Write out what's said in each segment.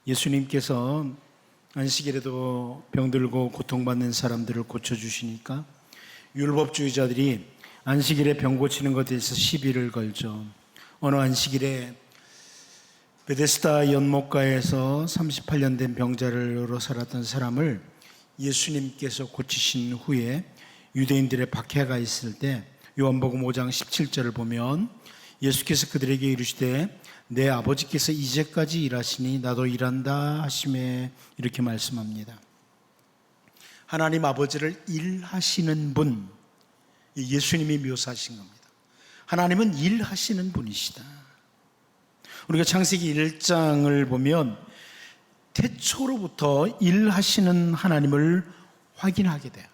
예수님께서 안식일에도 병들고 고통받는 사람들을 고쳐주시니까 율법주의자들이 안식일에 병 고치는 것에 대해서 시비를 걸죠. 어느 안식일에 베데스다 연못가에서 38년 된 병자로 살았던 사람을 예수님께서 고치신 후에 유대인들의 박해가 있을 때 요한복음 5장 17절을 보면 예수께서 그들에게 이르시되 내 아버지께서 이제까지 일하시니 나도 일한다 하시매 이렇게 말씀합니다. 하나님 아버지를 일하시는 분, 예수님이 묘사하신 겁니다. 하나님은 일하시는 분이시다. 우리가 창세기 1장을 보면 태초로부터 일하시는 하나님을 확인하게 돼요.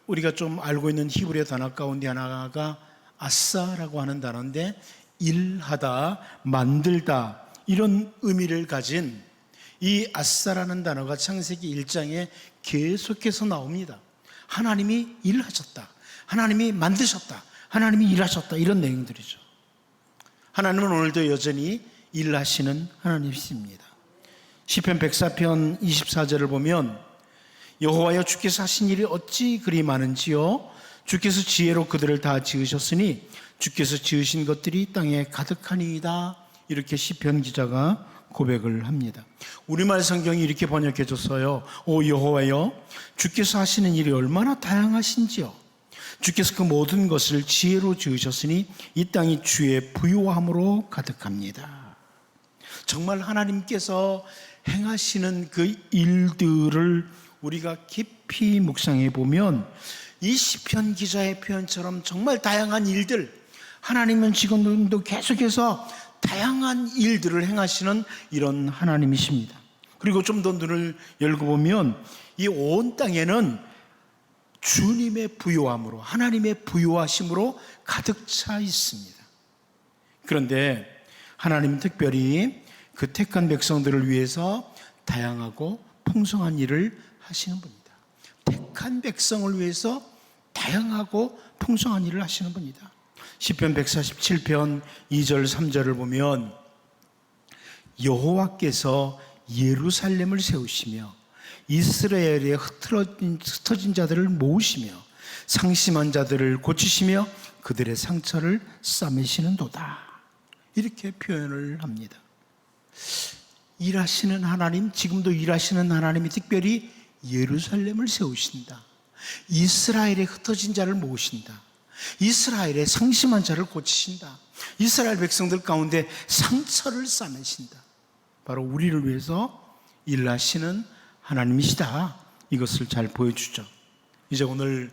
우리가 좀 알고 있는 히브리어 단어 가운데 하나가 아싸라고 하는 단어인데 일하다, 만들다 이런 의미를 가진 이 아싸라는 단어가 창세기 1장에 계속해서 나옵니다. 하나님이 일하셨다, 하나님이 만드셨다, 하나님이 일하셨다 이런 내용들이죠. 하나님은 오늘도 여전히 일하시는 하나님이십니다. 시편 104편 24절을 보면 여호와여 주께서 하신 일이 어찌 그리 많은지요 주께서 지혜로 그들을 다 지으셨으니 주께서 지으신 것들이 땅에 가득하니이다 이렇게 시편 기자가 고백을 합니다. 우리말 성경이 이렇게 번역해 줬어요. 오 여호와여 주께서 하시는 일이 얼마나 다양하신지요 주께서 그 모든 것을 지혜로 지으셨으니 이 땅이 주의 부요함으로 가득합니다. 정말 하나님께서 행하시는 그 일들을 우리가 깊이 묵상해 보면 이 시편 기자의 표현처럼 정말 다양한 일들, 하나님은 지금도 계속해서 다양한 일들을 행하시는 이런 하나님이십니다. 그리고 좀 더 눈을 열고 보면 이 온 땅에는 주님의 부요함으로, 하나님의 부요하심으로 가득 차 있습니다. 그런데 하나님은 특별히 그 택한 백성들을 위해서 다양하고 풍성한 일을 하시는 분입니다. 택한 백성을 위해서 다양하고 풍성한 일을 하시는 분이다. 시편 147편 2절 3절을 보면 여호와께서 예루살렘을 세우시며 이스라엘의 흩어진 자들을 모으시며 상심한 자들을 고치시며 그들의 상처를 싸매시는도다 이렇게 표현을 합니다. 일하시는 하나님, 지금도 일하시는 하나님이 특별히 예루살렘을 세우신다. 이스라엘의 흩어진 자를 모으신다. 이스라엘의 상심한 자를 고치신다. 이스라엘 백성들 가운데 상처를 싸매신다. 바로 우리를 위해서 일하시는 하나님이시다. 이것을 잘 보여주죠. 이제 오늘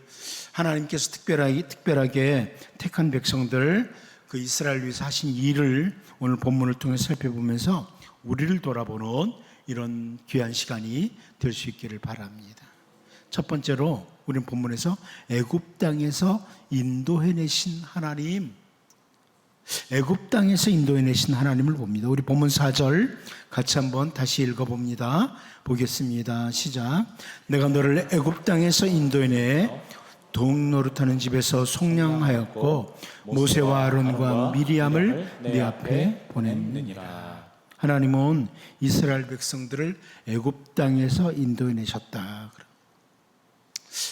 하나님께서 특별하게 택한 백성들 그 이스라엘 위해서 하신 일을 오늘 본문을 통해 살펴보면서 우리를 돌아보는 이런 귀한 시간이 될 수 있기를 바랍니다. 첫 번째로 우리는 본문에서 애굽 땅에서 인도해내신 하나님, 애굽 땅에서 인도해내신 하나님을 봅니다. 우리 본문 4절 같이 한번 다시 읽어봅니다. 보겠습니다. 시작. 내가 너를 애굽 땅에서 인도해내 동노릇하는 집에서 속량하였고 모세와 아론과 미리암을 네 앞에 보냈느니라. 하나님은 이스라엘 백성들을 애굽 땅에서 인도해내셨다.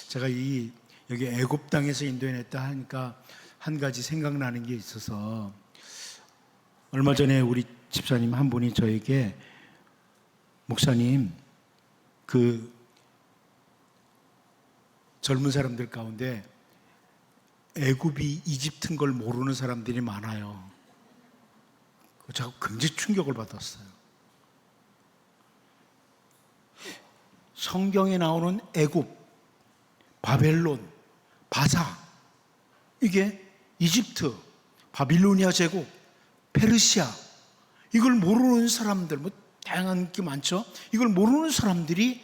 제가 여기 애굽 땅에서 인도해냈다 하니까 한 가지 생각나는 게 있어서 얼마 전에 우리 집사님 한 분이 저에게 목사님 그 젊은 사람들 가운데 애굽이 이집트인 걸 모르는 사람들이 많아요. 자꾸 굉장히 충격을 받았어요. 성경에 나오는 애굽, 바벨론, 바사 이게 이집트, 바빌로니아 제국, 페르시아 이걸 모르는 사람들 다양한 게 많죠. 이걸 모르는 사람들이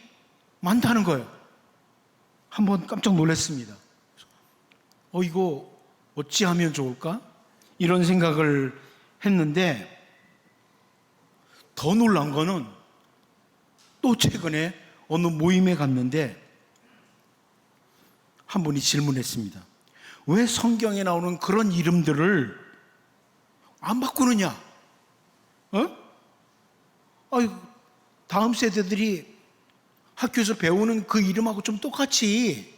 많다는 거예요. 한번 깜짝 놀랐습니다. 이거 어찌하면 좋을까? 이런 생각을 했는데 더 놀란 거는 또 최근에 어느 모임에 갔는데 한 분이 질문했습니다. 왜 성경에 나오는 그런 이름들을 안 바꾸느냐? 아유, 다음 세대들이 학교에서 배우는 그 이름하고 좀 똑같이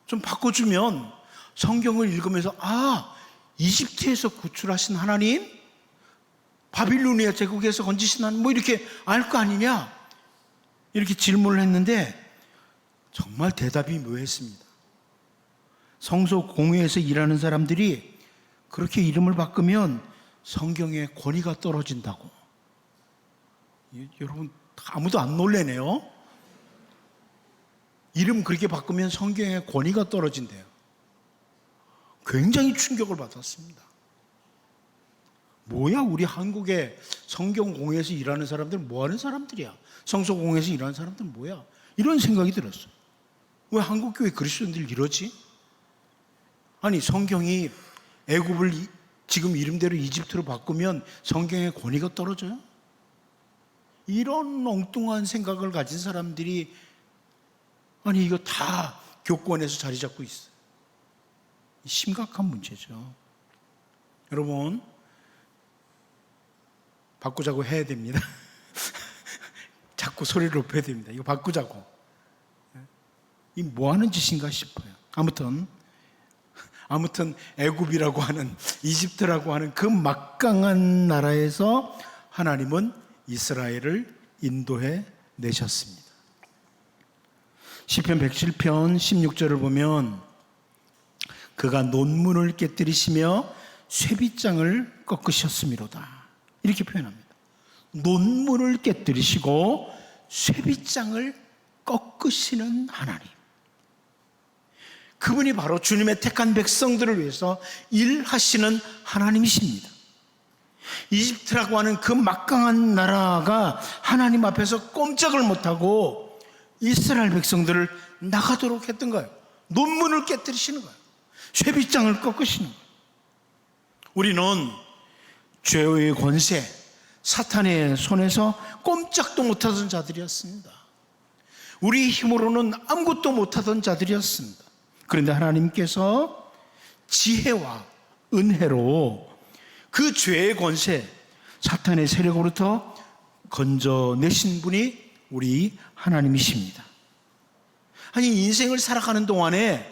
좀 바꿔주면 성경을 읽으면서 이집트에서 구출하신 하나님, 바빌로니아 제국에서 건지신 하나님, 뭐 이렇게 알 거 아니냐, 이렇게 질문을 했는데 정말 대답이 묘했습니다. 성소 공회에서 일하는 사람들이 그렇게 이름을 바꾸면 성경의 권위가 떨어진다고. 여러분 아무도 안 놀래네요. 이름 그렇게 바꾸면 성경의 권위가 떨어진대요. 굉장히 충격을 받았습니다. 뭐야, 우리 한국의 성경 공회에서 일하는 사람들은 뭐 하는 사람들이야? 성소 공회에서 일하는 사람들은 뭐야? 이런 생각이 들었어요. 왜 한국교회 그리스도인들 이러지? 아니, 성경이 애굽을 지금 이름대로 이집트로 바꾸면 성경의 권위가 떨어져요? 이런 엉뚱한 생각을 가진 사람들이, 아니, 이거 다 교권에서 자리 잡고 있어요. 심각한 문제죠. 여러분, 바꾸자고 해야 됩니다. 자꾸 소리를 높여야 됩니다. 이거 바꾸자고. 이 뭐 하는 짓인가 싶어요. 아무튼 애굽이라고 하는, 이집트라고 하는 그 막강한 나라에서 하나님은 이스라엘을 인도해 내셨습니다. 시편 107편 16절을 보면 그가 논문을 깨뜨리시며 쇠빗장을 꺾으셨음이로다, 이렇게 표현합니다. 논문을 깨뜨리시고 쇠빗장을 꺾으시는 하나님, 그분이 바로 주님의 택한 백성들을 위해서 일하시는 하나님이십니다. 이집트라고 하는 그 막강한 나라가 하나님 앞에서 꼼짝을 못하고 이스라엘 백성들을 나가도록 했던 거예요. 논문을 깨뜨리시는 거예요. 쇠빗장을 꺾으시는 거예요. 우리는 죄의 권세, 사탄의 손에서 꼼짝도 못하던 자들이었습니다. 우리 힘으로는 아무것도 못하던 자들이었습니다. 그런데 하나님께서 지혜와 은혜로 그 죄의 권세, 사탄의 세력으로부터 건져내신 분이 우리 하나님이십니다. 아니, 인생을 살아가는 동안에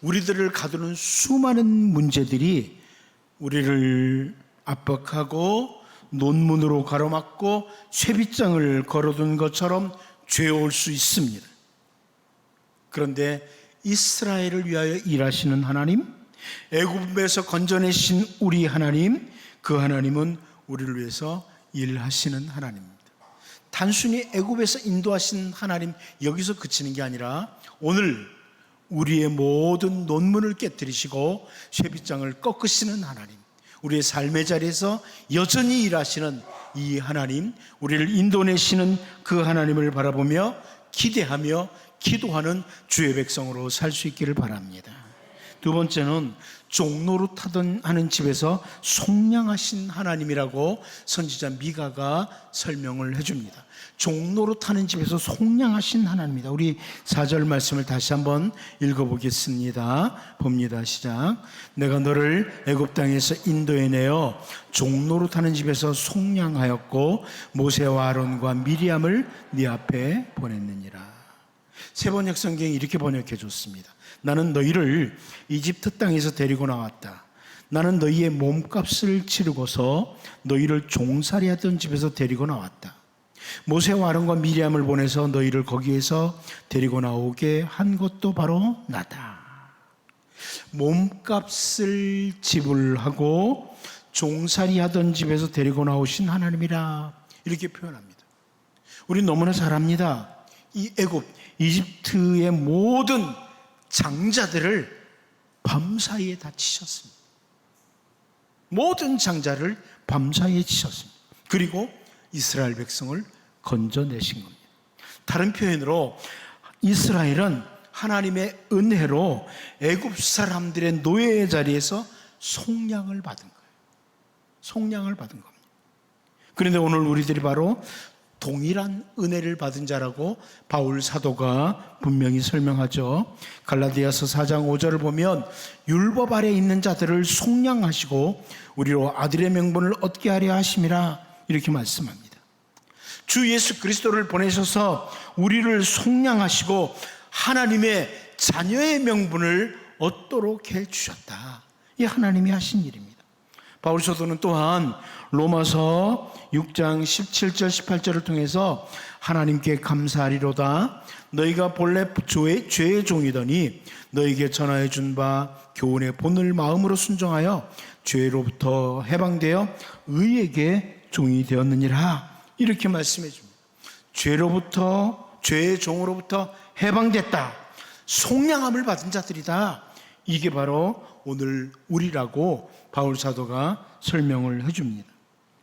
우리들을 가두는 수많은 문제들이 우리를 압박하고 논문으로 가로막고 쇠빗장을 걸어둔 것처럼 죄올 수 있습니다. 그런데 이스라엘을 위하여 일하시는 하나님, 애굽에서 건져내신 우리 하나님, 그 하나님은 우리를 위해서 일하시는 하나님입니다. 단순히 애굽에서 인도하신 하나님, 여기서 그치는 게 아니라 오늘 우리의 모든 논문을 깨뜨리시고 쇠빗장을 꺾으시는 하나님, 우리의 삶의 자리에서 여전히 일하시는 이 하나님, 우리를 인도내시는 그 하나님을 바라보며 기대하며 기도하는 주의 백성으로 살 수 있기를 바랍니다. 두 번째는 종노릇 하는 집에서 속량하신 하나님이라고 선지자 미가가 설명을 해줍니다. 종노릇 하는 집에서 속량하신 하나님입니다. 우리 4절 말씀을 다시 한번 읽어보겠습니다. 봅니다. 시작. 내가 너를 애굽 땅에서 인도해내어 종노릇 하는 집에서 속량하였고 모세와 아론과 미리암을 네 앞에 보냈느니라. 세번역 성경이 이렇게 번역해 줬습니다. 나는 너희를 이집트 땅에서 데리고 나왔다. 나는 너희의 몸값을 치르고서 너희를 종살이 하던 집에서 데리고 나왔다. 모세와 아론과 미리암을 보내서 너희를 거기에서 데리고 나오게 한 것도 바로 나다. 몸값을 지불하고 종살이 하던 집에서 데리고 나오신 하나님이라, 이렇게 표현합니다. 우리 너무나 잘 압니다. 이 애굽, 이집트의 모든 장자들을 밤사이에 다 치셨습니다. 모든 장자를 밤사이에 치셨습니다. 그리고 이스라엘 백성을 건져내신 겁니다. 다른 표현으로 이스라엘은 하나님의 은혜로 애굽 사람들의 노예의 자리에서 속량을 받은 거예요. 속량을 받은 겁니다. 그런데 오늘 우리들이 바로 동일한 은혜를 받은 자라고 바울 사도가 분명히 설명하죠. 갈라디아서 4장 5절을 보면 율법 아래 있는 자들을 속량하시고 우리로 아들의 명분을 얻게 하려 하심이라. 이렇게 말씀합니다. 주 예수 그리스도를 보내셔서 우리를 속량하시고 하나님의 자녀의 명분을 얻도록 해주셨다. 이 하나님이 하신 일입니다. 바울 사도는 또한 로마서 6장 17절 18절을 통해서 하나님께 감사하리로다. 너희가 본래 죄의 종이더니 너희에게 전하여 준 바 교훈의 본을 마음으로 순종하여 죄로부터 해방되어 의에게 종이 되었느니라. 이렇게 말씀해 줍니다. 죄의 종으로부터 해방됐다. 속량함을 받은 자들이다. 이게 바로 오늘 우리라고 바울 사도가 설명을 해줍니다.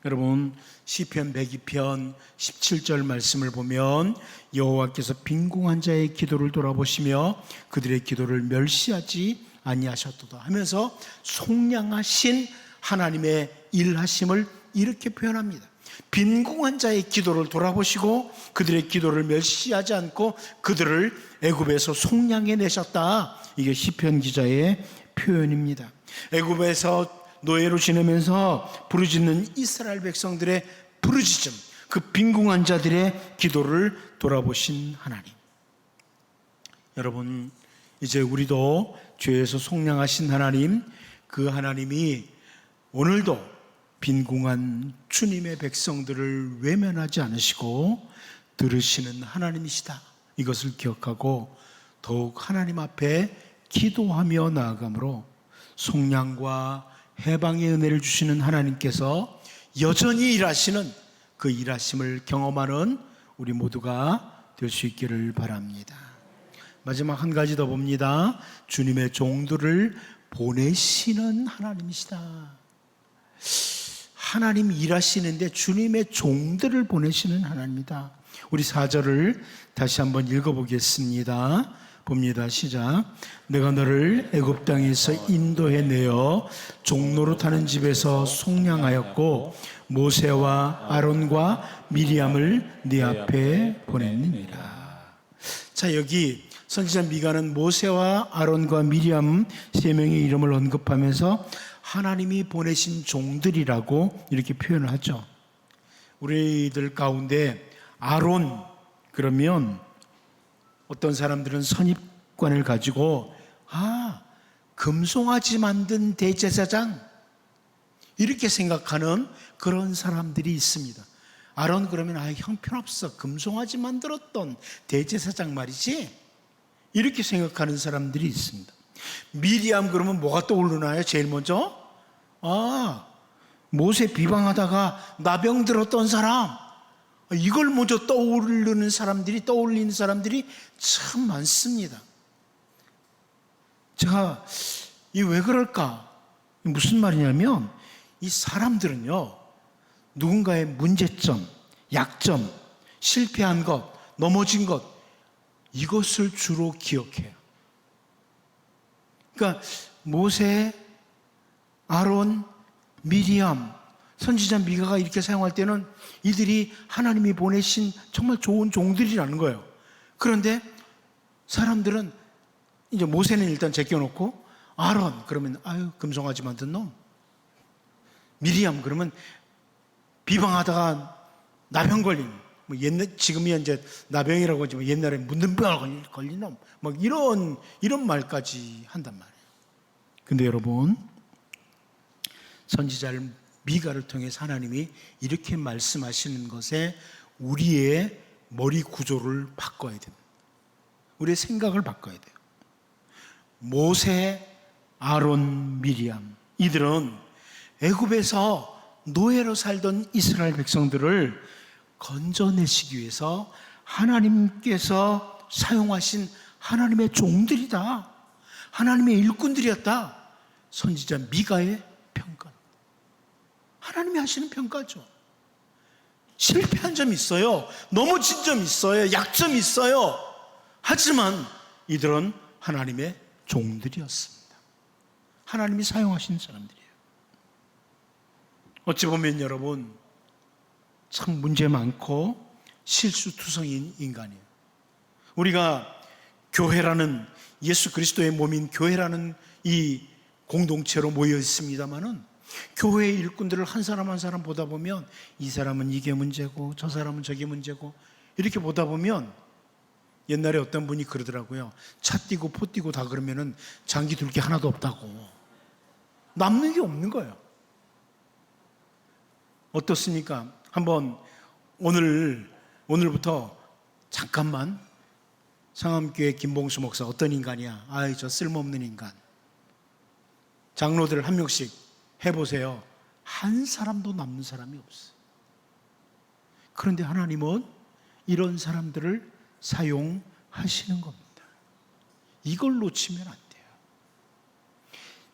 여러분, 시편 102편 17절 말씀을 보면 여호와께서 빈궁한 자의 기도를 돌아보시며 그들의 기도를 멸시하지 아니하셨도다 하면서 속량하신 하나님의 일하심을 이렇게 표현합니다. 빈궁한 자의 기도를 돌아보시고 그들의 기도를 멸시하지 않고 그들을 애굽에서 속량해 내셨다. 이게 시편 기자의 표현입니다. 애굽에서 노예로 지내면서 부르짖는 이스라엘 백성들의 부르짖음, 그 빈궁한 자들의 기도를 돌아보신 하나님. 여러분, 이제 우리도 죄에서 속량하신 하나님, 그 하나님이 오늘도 빈궁한 주님의 백성들을 외면하지 않으시고 들으시는 하나님이시다. 이것을 기억하고 더욱 하나님 앞에 기도하며 나아감으로 속량과 해방의 은혜를 주시는 하나님께서 여전히 일하시는 그 일하심을 경험하는 우리 모두가 될 수 있기를 바랍니다. 마지막 한 가지 더 봅니다. 주님의 종들을 보내시는 하나님이시다. 하나님 일하시는데 주님의 종들을 보내시는 하나님이다. 우리 4절을 다시 한번 읽어보겠습니다. 봅니다. 시작. 내가 너를 애굽 땅에서 인도해내어 종로로 타는 집에서 속량하였고 모세와 아론과 미리암을 네 앞에 보냈느니라. 자, 여기 선지자 미가는 모세와 아론과 미리암 세 명의 이름을 언급하면서 하나님이 보내신 종들이라고 이렇게 표현을 하죠. 우리들 가운데 아론 그러면 어떤 사람들은 선입관을 가지고 금송아지 만든 대제사장 이렇게 생각하는 그런 사람들이 있습니다. 아론 그러면 형편없어, 금송아지 만들었던 대제사장 말이지, 이렇게 생각하는 사람들이 있습니다. 미리암 그러면 뭐가 떠오르나요? 제일 먼저 모세 비방하다가 나병 들었던 사람, 이걸 먼저 떠올리는 사람들이 참 많습니다. 제가 왜 그럴까? 무슨 말이냐면 이 사람들은요, 누군가의 문제점, 약점, 실패한 것, 넘어진 것, 이것을 주로 기억해요. 그러니까 모세, 아론, 미리암, 선지자 미가가 이렇게 사용할 때는 이들이 하나님이 보내신 정말 좋은 종들이라는 거예요. 그런데 사람들은 이제 모세는 일단 제껴놓고 아론 그러면 금송아지 만든 놈, 미리암 그러면 비방하다가 나병 걸린, 지금이야 이제 나병이라고 하지만 옛날에 문둥병 걸린 놈, 이런 말까지 한단 말이에요. 근데 여러분, 선지자를 미가를 통해서 하나님이 이렇게 말씀하시는 것에 우리의 머리 구조를 바꿔야 됩니다. 우리의 생각을 바꿔야 돼요. 모세, 아론, 미리암, 이들은 애굽에서 노예로 살던 이스라엘 백성들을 건져내시기 위해서 하나님께서 사용하신 하나님의 종들이다. 하나님의 일꾼들이었다. 선지자 미가의 평가. 하나님이 하시는 평가죠. 실패한 점이 있어요. 넘어진 점이 있어요. 약점이 있어요. 하지만 이들은 하나님의 종들이었습니다. 하나님이 사용하신 사람들이에요. 어찌 보면 여러분, 참 문제 많고 실수투성인 인간이에요. 우리가 교회라는, 예수 그리스도의 몸인 교회라는 이 공동체로 모여 있습니다마는 교회 일꾼들을 한 사람 한 사람 보다 보면 이 사람은 이게 문제고 저 사람은 저게 문제고 이렇게 보다 보면 옛날에 어떤 분이 그러더라고요. 차 띄고 포 띄고 다 그러면은 장기 둘 게 하나도 없다고. 남는 게 없는 거예요. 어떻습니까? 한번 오늘부터 잠깐만 상암교회 김봉수 목사 어떤 인간이야? 아이 저 쓸모없는 인간. 장로들 한 명씩 해보세요. 한 사람도 남는 사람이 없어요. 그런데 하나님은 이런 사람들을 사용하시는 겁니다. 이걸 놓치면 안 돼요.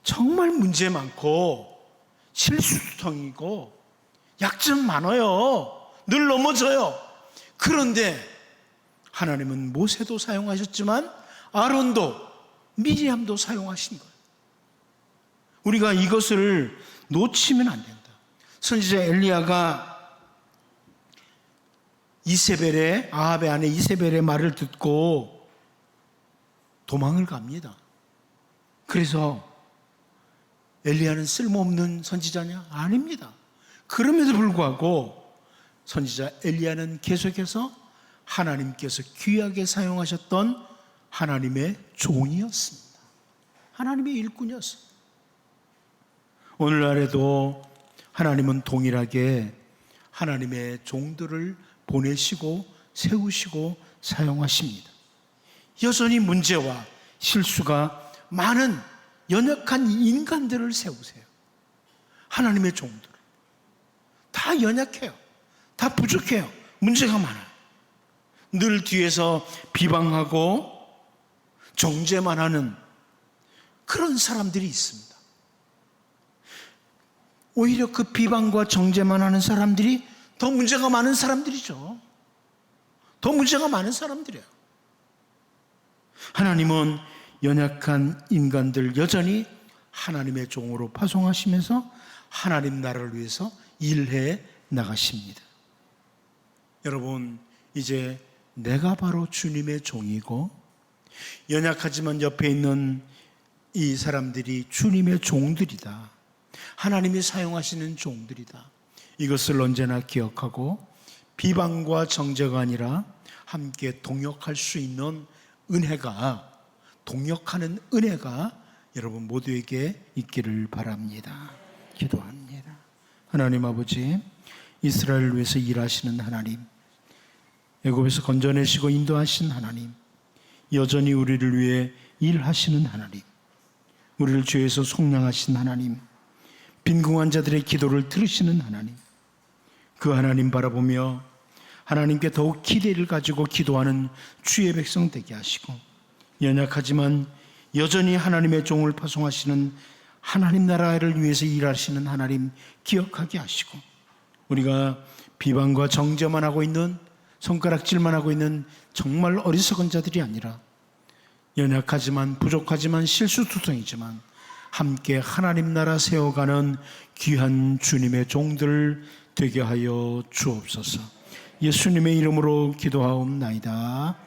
정말 문제 많고 실수투성이고 약점 많아요. 늘 넘어져요. 그런데 하나님은 모세도 사용하셨지만 아론도 미리암도 사용하신 거예요. 우리가 이것을 놓치면 안 된다. 선지자 엘리야가 아합의 아내 이세벨의 말을 듣고 도망을 갑니다. 그래서 엘리야는 쓸모없는 선지자냐? 아닙니다. 그럼에도 불구하고 선지자 엘리야는 계속해서 하나님께서 귀하게 사용하셨던 하나님의 종이었습니다. 하나님의 일꾼이었습니다. 오늘날에도 하나님은 동일하게 하나님의 종들을 보내시고 세우시고 사용하십니다. 여전히 문제와 실수가 많은 연약한 인간들을 세우세요. 하나님의 종들. 다 연약해요. 다 부족해요. 문제가 많아요. 늘 뒤에서 비방하고 정죄만 하는 그런 사람들이 있습니다. 오히려 그 비방과 정죄만 하는 사람들이 더 문제가 많은 사람들이죠. 더 문제가 많은 사람들이에요. 하나님은 연약한 인간들 여전히 하나님의 종으로 파송하시면서 하나님 나라를 위해서 일해 나가십니다. 여러분, 이제 내가 바로 주님의 종이고 연약하지만 옆에 있는 이 사람들이 주님의 종들이다. 하나님이 사용하시는 종들이다. 이것을 언제나 기억하고 비방과 정죄가 아니라 함께 동역할 수 있는 동역하는 은혜가 여러분 모두에게 있기를 바랍니다. 기도합니다. 하나님 아버지, 이스라엘을 위해서 일하시는 하나님, 애굽에서 건져내시고 인도하신 하나님, 여전히 우리를 위해 일하시는 하나님, 우리를 죄에서 속량하신 하나님, 빈궁한 자들의 기도를 들으시는 하나님, 그 하나님 바라보며 하나님께 더욱 기대를 가지고 기도하는 주의 백성 되게 하시고, 연약하지만 여전히 하나님의 종을 파송하시는 하나님 나라를 위해서 일하시는 하나님 기억하게 하시고, 우리가 비방과 정죄만 하고 있는, 손가락질만 하고 있는 정말 어리석은 자들이 아니라 연약하지만 부족하지만 실수투성이지만 함께 하나님 나라 세워가는 귀한 주님의 종들 되게 하여 주옵소서. 예수님의 이름으로 기도하옵나이다.